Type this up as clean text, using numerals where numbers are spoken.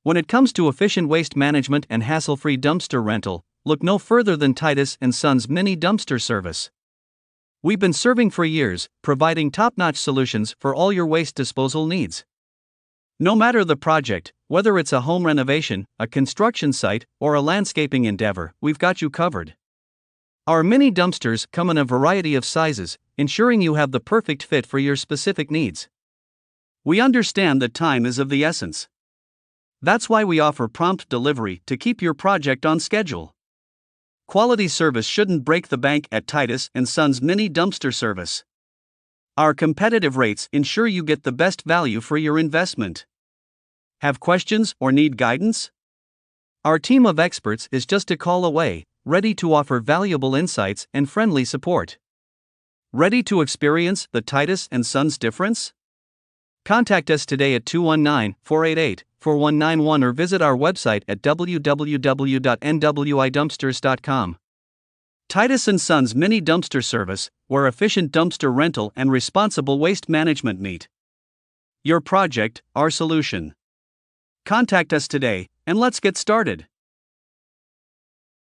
When it comes to efficient waste management and hassle-free dumpster rental, look no further than Titus & Sons Mini Dumpster Service. We've been serving for years, providing top-notch solutions for all your waste disposal needs. No matter the project, whether it's a home renovation, a construction site, or a landscaping endeavor, we've got you covered. Our mini dumpsters come in a variety of sizes, ensuring you have the perfect fit for your specific needs. We understand that time is of the essence. That's why we offer prompt delivery to keep your project on schedule. Quality service shouldn't break the bank at Titus & Sons Mini Dumpster Service. Our competitive rates ensure you get the best value for your investment. Have questions or need guidance? Our team of experts is just a call away, ready to offer valuable insights and friendly support. Ready to experience the Titus & Sons difference? Contact us today at 219-488-4191 or visit our website at www.nwidumpsters.com. Titus & Sons Mini Dumpster Service, where efficient dumpster rental and responsible waste management meet. Your project, our solution. Contact us today, and let's get started.